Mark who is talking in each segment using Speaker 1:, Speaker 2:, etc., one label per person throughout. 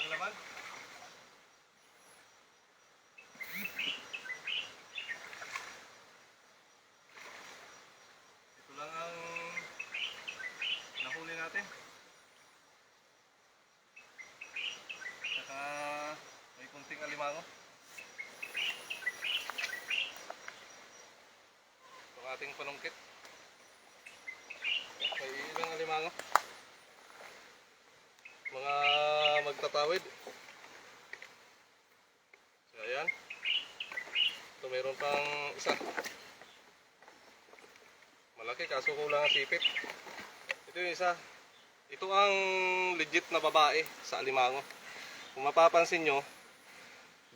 Speaker 1: Walang laman. Ito lang ang nahuli natin. Saka may kunting alimango. Itong ating panungkit. May ilang alimango. Mga magtatawid. So ayan. Ito mayroon pang isa. Malaki kaso kulang ang sipit. Ito yung isa. Ito ang legit na babae sa alimango. Kung mapapansin nyo,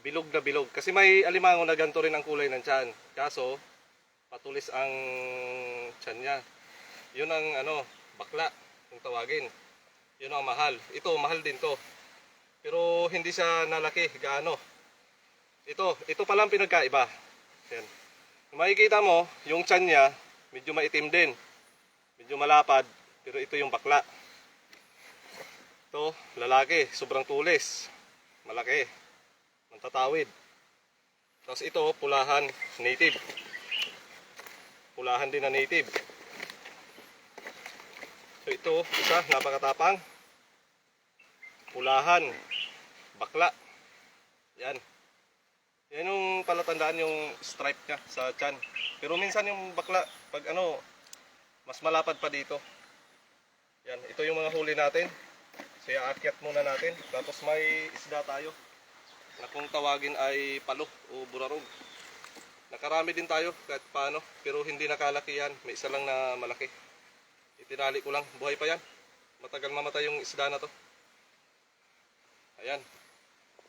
Speaker 1: bilog na bilog. Kasi may alimango na ganito rin ang kulay ng tiyan. Kaso, patulis ang tiyan niya. Yun ang bakla, kung tawagin. Yun ang mahal. Ito, mahal din to. Pero hindi siya nalaki, gaano. Ito palang pinagkaiba. Yan. Kung makikita mo, yung tiyan niya, medyo maitim din. Medyo malapad, pero ito yung bakla. Ito, lalaki, sobrang tulis. Malaki. Mantatawid. Tapos ito, pulahan, native. Pulahan din na native. So ito, isa, napakatapang. Pulahan, bakla. Yan. Yan yung palatandaan yung stripe niya sa tiyan. Pero minsan yung bakla, pag mas malapad pa dito. Yan, ito yung mga huli natin. So aakyat muna natin. Tapos may isda tayo na kung tawagin ay palo o burarog. Nakarami din tayo kahit paano, pero hindi nakalaki yan. May isa lang na malaki. Itinali ko lang. Buhay pa yan. Matagal mamatay yung isda na to. Ayan.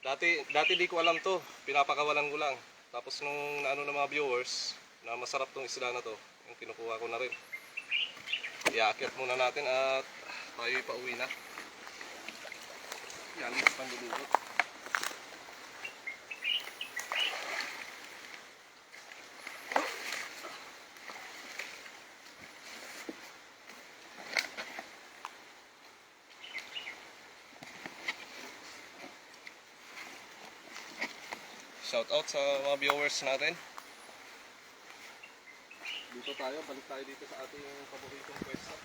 Speaker 1: Dati di ko alam to. Pinapakawalan ko lang. Tapos nung ng mga viewers na masarap tong isda na to, yung kinukuha ko na rin. Iaakyat muna natin at tayo pauwi na. Yan, pandulugot. Shout out sa mga viewers natin. Dito tayo, balik tayo dito sa ating paboritong pwesto.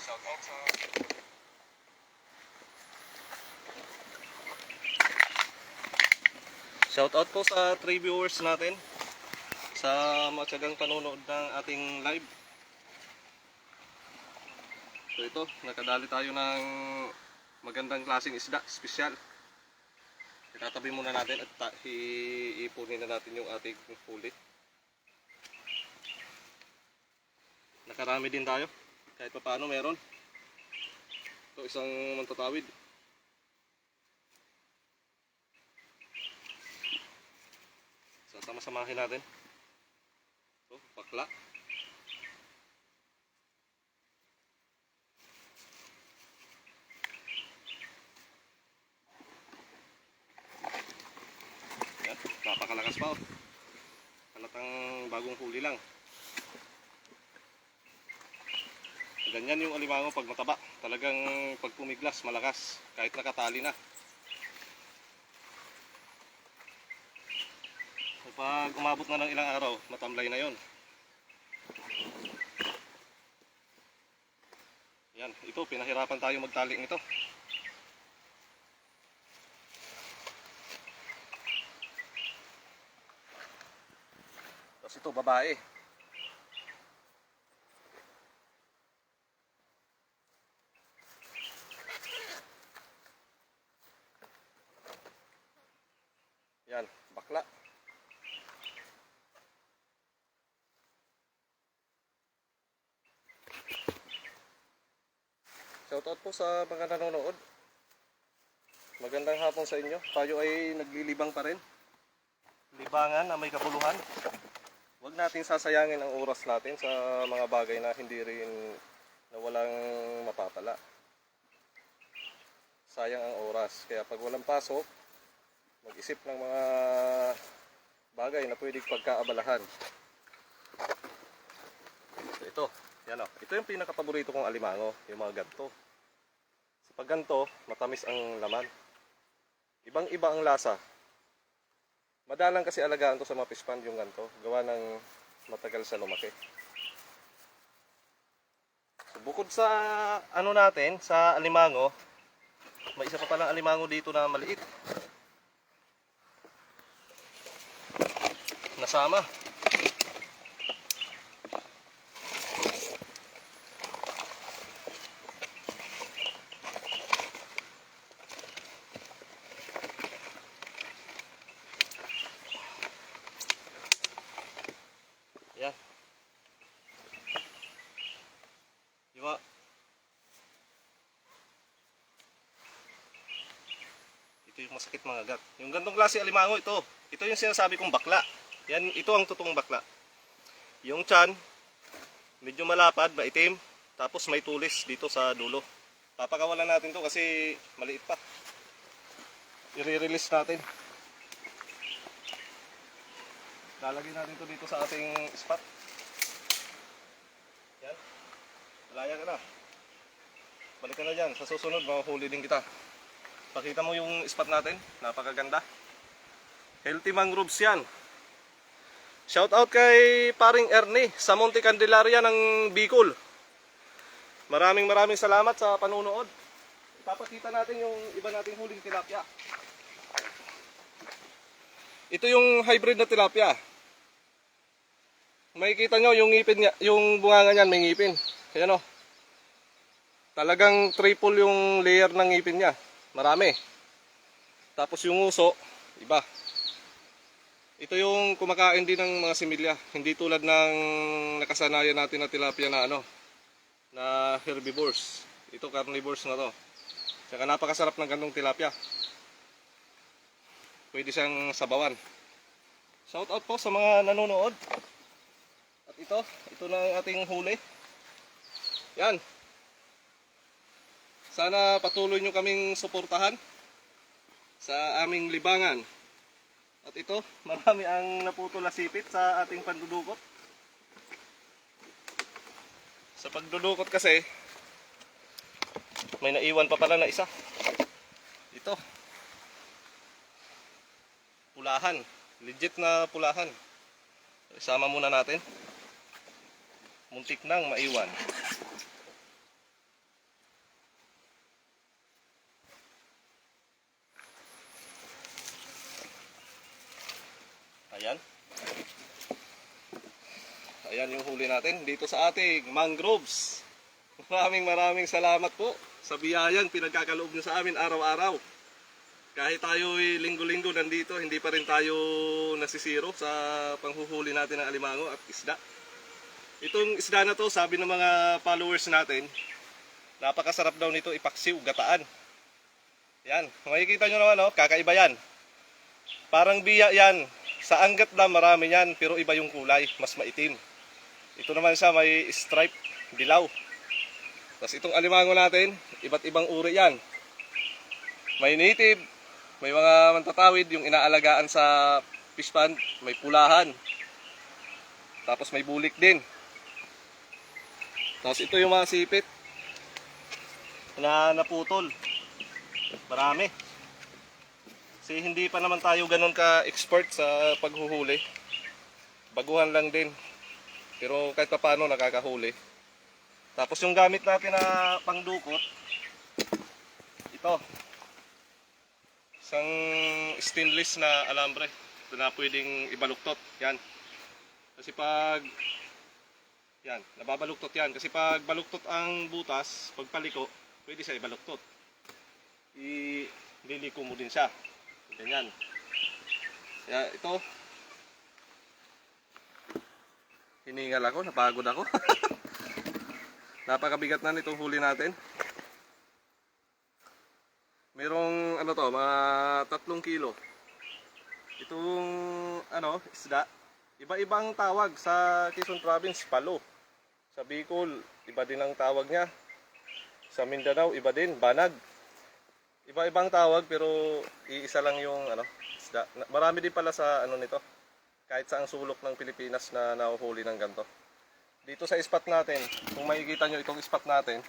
Speaker 1: Shout out sa Shoutout po sa 3 viewers natin sa matyagang panonood ng ating live. So ito, nakadali tayo ng magandang klaseng isda, special. Itatabi muna natin at iipunin na natin yung ating huli. Nakarami din tayo, kahit pa paano meron. Ito isang mantatawid. Sama-samahin natin. Ito, bakla. Yan, napakalakas pa. Halatang bagong huli lang. Ganyan yung alimango pag mataba. Talagang pag pumiglas, malakas. Kahit nakatali na. Pag umabot na ng ilang araw, matamlay na yon. Yan, ito, pinahirapan tayo magtali nito. Tapos ito, babae. Yan, bakla. Shoutout po sa mga nanonood. Magandang hapon sa inyo. Tayo ay naglilibang pa rin. Libangan na may kabuluhan. Huwag natin sasayangin ang oras natin sa mga bagay na hindi rin na walang mapapala. sayang ang oras. Kaya pag walang pasok, mag-isip ng mga bagay na pwedeng pagkaabalahan. Ito, yan o. Ito yung pinaka-paborito kong alimango, yung mga ganto. So, pag ganto, matamis ang laman. Ibang-iba ang lasa. Madalang kasi alagaan to sa mga fish pond yung ganto. Gawa ng matagal sa lumaki. So, bukod sa ano natin, sa alimango, may isa pa palang alimango dito na maliit. Nasama. Yan. Diba? Ito yung masakit mga gat. Yung gantong klase alimango ito. Ito yung sinasabi kong bakla. Yan, ito ang totoong bakla. Yung tiyan, medyo malapad, maitim, tapos may tulis dito sa dulo. Papakawalan natin to kasi maliit pa. I-release natin. Lalagay natin to dito sa ating spot. Yan. Malaya ka na. Balik ka na dyan. Sa susunod, makahuli din kita. Pakita mo yung spot natin. Napakaganda. Healthy mangroves yan. Shout out kay paring Ernie sa Monte Candelaria ng Bicol. Maraming salamat sa panunood. Ipapakita natin yung iba nating huling tilapia. Ito yung hybrid na tilapia. Makikita nyo yung ngipin niya, yung bunganga niyan may ngipin. Ayan o. Talagang triple yung layer ng ngipin niya. Marami. Tapos yung uso, iba. Ito yung kumakain din ng mga similya. Hindi tulad ng nakasanayan natin na tilapia na na herbivores. Ito carnivores na to. Saka napakasarap ng ganung tilapia. Pwede siyang sabawan. Shout out po sa mga nanonood. At ito na ang ating huli. Yan. Sana patuloy nyo kaming suportahan sa aming libangan. At ito, marami ang naputol na sipit sa ating pandudukot. Sa pagdudukot kasi, may naiwan pa pala na isa. Ito. Pulahan. Legit na pulahan. Isama muna natin. Muntik nang maiwan. Ayan. Ayan yung huli natin dito sa ating mangroves. Maraming salamat po sa biyayang pinagkakaloob nyo sa amin araw-araw. Kahit tayo linggo-linggo nandito, hindi pa rin tayo nasisiro sa panghuhuli natin ng alimango at isda. Itong isda na to, sabi ng mga followers natin, napakasarap daw nito ipaksiw, gataan. Yan, makikita nyo naman, kakaiba yan. Parang biya yan. Sa Angat Dam marami yan, pero iba yung kulay, mas maitim. Ito naman siya may stripe, dilaw. Tapos itong alimango natin, iba't ibang uri yan. May native, may mga mantatawid, yung inaalagaan sa fish pond, may pulahan. Tapos may bulik din. Tapos ito yung mga sipit na naputol. Marami. Kasi hindi pa naman tayo ganun ka-expert sa paghuhuli. Baguhan lang din. Pero kahit pa paano nakakahuli. Tapos yung gamit natin na pangdukot, ito. Isang stainless na alambre. Ito na pwedeng ibaluktot. Yan. Kasi pag yan, nababaluktot yan. Kasi pag baluktot ang butas, pag paliko, pwede siya ibaluktot. Ililiko mo din siya. Ganyan. Kaya ito, hiningal ako, napagod ako. Napakabigat na nitong huli natin. Merong ano to, mga 3 kilo. Itong isda, iba-ibang tawag sa Quezon Province, palo. Sa Bicol, iba din ang tawag niya. Sa Mindanao, iba din, banag. Iba-ibang tawag pero iisa lang yung ano, isda. Marami din pala sa ano nito. Kahit saang sulok ng Pilipinas na nahuhuli ng ganito. Dito sa spot natin, kung makikita nyo itong spot natin,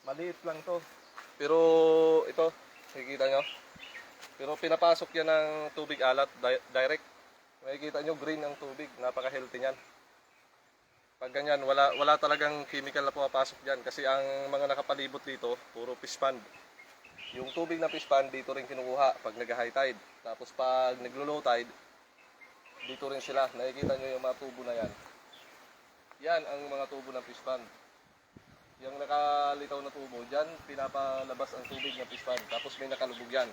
Speaker 1: maliit lang to. Pero ito, makikita nyo. Pero pinapasok yan ng tubig alat, direct. Makikita nyo green ang tubig, napaka-healthy niyan. Pag ganyan, wala talagang chemical na pumapasok dyan kasi ang mga nakapalibot dito, puro fish pond. Yung tubig na fish pond dito rin kinukuha pag nag-high tide. Tapos pag naglo-low tide, dito rin sila. Nakikita nyo yung mga tubo na yan. Yan ang mga tubo ng fish pond. Yung nakalitaw na tubo, dyan pinapalabas ang tubig ng fish pond. Tapos may nakalubog yan.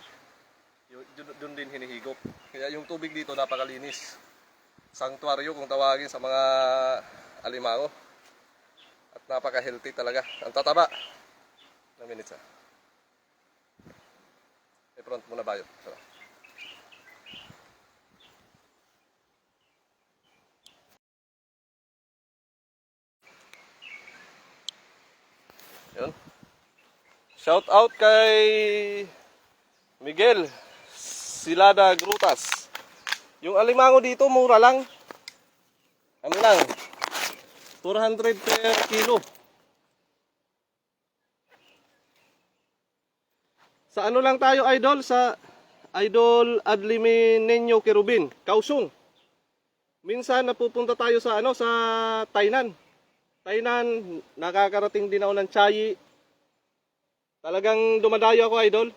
Speaker 1: Doon din hinihigop. Kaya yung tubig dito napakalinis. Sanctuaryo kung tawagin sa mga alimango. At napaka-healthy talaga. Ang tataba. Ilang minutes ah. I-front muna ba yun? So. Yun. Shout out kay Miguel Silada Grutas. Yung alimango dito mura lang. Ano lang? 400 per kilo. Sa ano lang tayo idol? Sa Idol Adliminenyo Kerubin, Kausung. Minsan napupunta tayo sa ano, sa Tainan. Tainan, nakakarating din ako ng Chayi. Talagang dumadayo ako idol.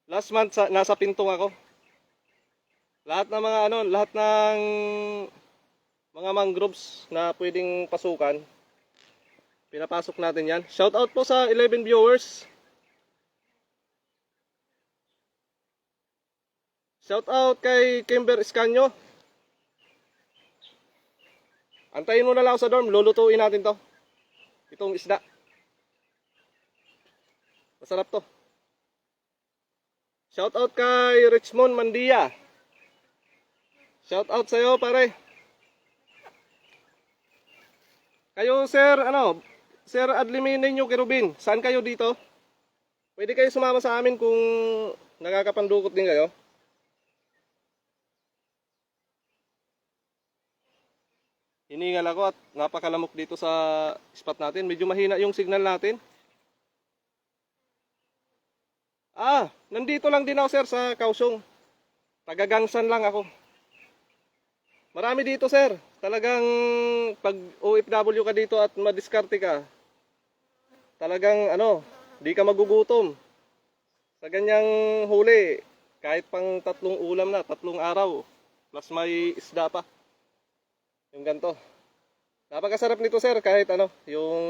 Speaker 1: Last month nasa Pintong ako. Lahat ng mga ano, lahat ng mga mangroves na pwedeng pasukan, pinapasok natin yan. Shout out po sa 11 viewers. Shout out kay Kimber Escanyo. Antayin mo na lang ako sa dorm, lulutuin natin to. Itong isda. Masarap to. Shout out kay Richmond Mandia. Shout out sa'yo pare. Kayo sir, ano, Sir Adliminenyo Kerubin, saan kayo dito? Pwede kayo sumama sa amin kung nakakapandukot din kayo. Hiningal ako at napakalamok dito sa spot natin. Medyo mahina yung signal natin. Nandito lang din ako sir sa Kausung. Tagagangsan lang ako. Marami dito sir. Talagang pag OFW ka dito at madiskarte ka, talagang ano, di ka magugutom. Sa ganyang huli, kahit pang 3 ulam na, 3 araw, plus may isda pa. Yung ganto. Napakasarap nito sir, kahit ano, yung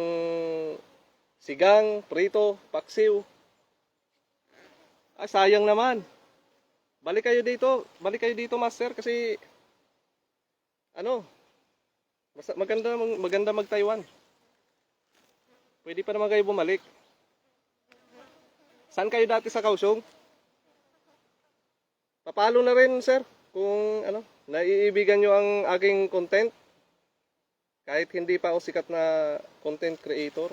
Speaker 1: sigang, prito, paksiw. Sayang naman. Balik kayo dito master kasi ano, maganda mag-Taiwan. Pwede pa naman kayo bumalik. Saan kayo dati sa Kausung? Papalo na rin sir kung ano, naiibigan nyo ang aking content. Kahit hindi pa ako sikat na content creator.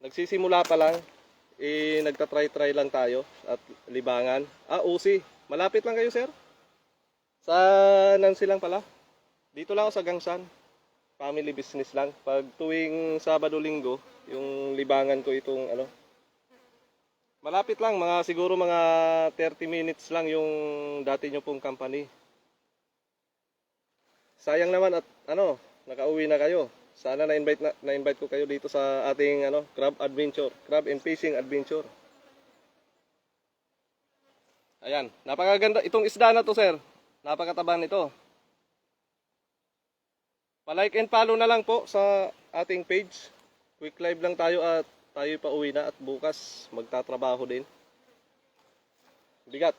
Speaker 1: Nagsisimula pa lang. Nagtatry-try lang tayo at libangan. Usi. Malapit lang kayo sir? Sa Nancy lang pala. Dito lang ako sa Gangsan. Family business lang. Pag tuwing Sabado-Linggo, yung libangan ko itong ano. Malapit lang, siguro mga 30 minutes lang yung dati nyo pong company. Sayang naman at ano, nakauwi na kayo. Sana na-invite ko kayo dito sa ating ano, crab and fishing adventure. Ayan, napakaganda itong isda na to, sir. Napakataba nito. Pa-like and follow na lang po sa ating page. Quick live lang tayo at tayo pa uwi na at bukas magtatrabaho din. Bigat.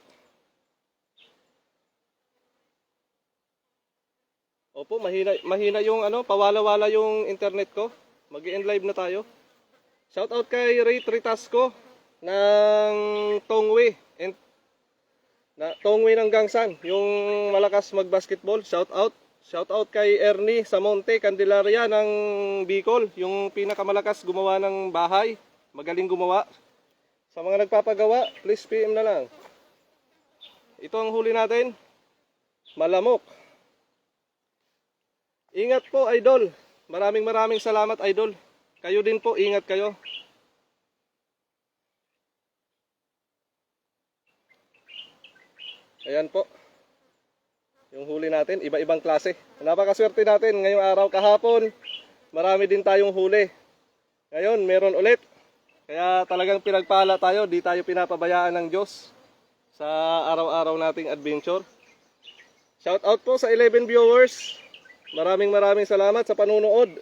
Speaker 1: Opo, mahina yung ano, pawala-wala yung internet ko. Mag-i-end live na tayo. Shout out kay Ray Tritasco ng Tongwe Tongwe ng Gangsan, yung malakas mag-basketball. Shout out. Shout out kay Ernie Samonte Candelaria ng Bicol, yung pinakamalakas gumawa ng bahay. Magaling gumawa. Sa mga nagpapagawa, please PM na lang. Ito ang huli natin. Malamok. Ingat po, idol. Maraming salamat, idol. Kayo din po, ingat kayo. Ayan po. Yung huli natin, iba-ibang klase. Napakaswerte natin ngayong araw. Kahapon, marami din tayong huli. Ngayon, meron ulit. Kaya talagang pinagpala tayo. Di tayo pinapabayaan ng Diyos sa araw-araw nating adventure. Shout out po sa 11 viewers. Maraming salamat sa panunood.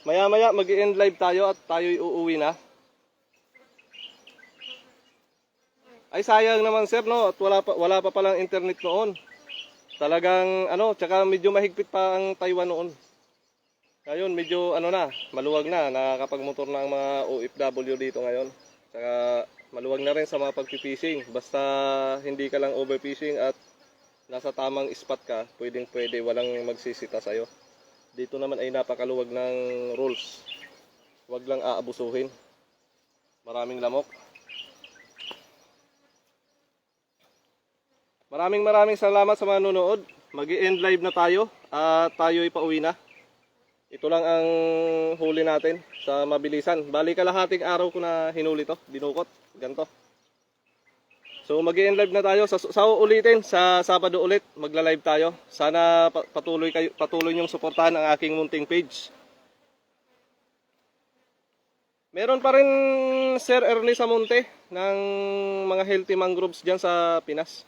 Speaker 1: Maya-maya mag-i-end live tayo at tayo'y uuwi na. Ay sayang naman sir, no? At wala pa palang internet noon. Talagang tsaka medyo mahigpit pa ang Taiwan noon. Ngayon medyo maluwag na, nakakapagmotor na ang mga OFW dito ngayon. Tsaka maluwag na rin sa mga pagpipishing. Basta hindi ka lang overfishing at nasa tamang spot ka, pwede, walang magsisita sa'yo. Dito naman ay napakaluwag ng rules. Huwag lang aabusuhin. Maraming lamok. Maraming salamat sa mga nanonood. Mag-i-end live na tayo at tayo'y pauwi na. Ito lang ang huli natin sa mabilisan. Bali kalahating araw ko na hinuli to, dinukot, ganto. So mag-i-end live na tayo. Sa ulitin sa Sabado ulit magla-live tayo. Sana patuloy niyong suportahan ang aking munting page. Meron pa rin Sir Ernie Samonte ng mga healthy mangroves diyan sa Pinas.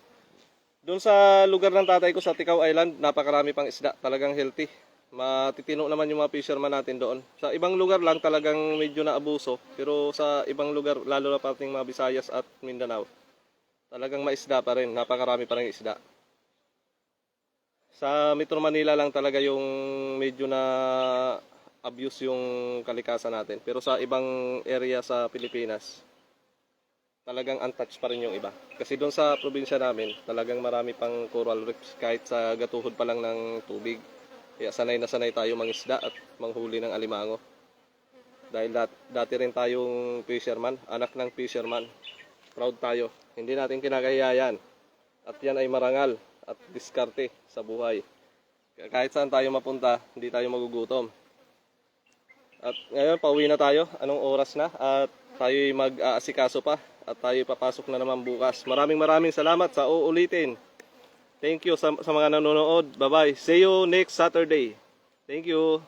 Speaker 1: Doon sa lugar ng tatay ko sa Ticao Island, napakarami pang isda, talagang healthy. Matitino naman yung mga fisherman natin doon. Sa ibang lugar lang talagang medyo naabuso, pero sa ibang lugar, lalo na pating mga Visayas at Mindanao, talagang maisda pa rin, napakarami pa rin isda. Sa Metro Manila lang talaga yung medyo na abuse yung kalikasan natin. Pero sa ibang area sa Pilipinas, talagang untouched pa rin yung iba. Kasi doon sa probinsya namin, talagang marami pang coral reefs kahit sa gatuhod pa lang ng tubig. Kaya sanay na sanay tayo mangisda at manghuli ng alimango. Dahil dati rin tayong fisherman, anak ng fisherman. Proud tayo. Hindi natin kinakahiyayan. At yan ay marangal at diskarte sa buhay. Kaya kahit saan tayo mapunta, hindi tayo magugutom. At ngayon, pauwi na tayo. Anong oras na? At tayo'y mag-aasikaso pa. At tayo papasok na naman bukas. Maraming salamat sa uulitin. Thank you sa mga nanonood. Bye-bye. See you next Saturday. Thank you.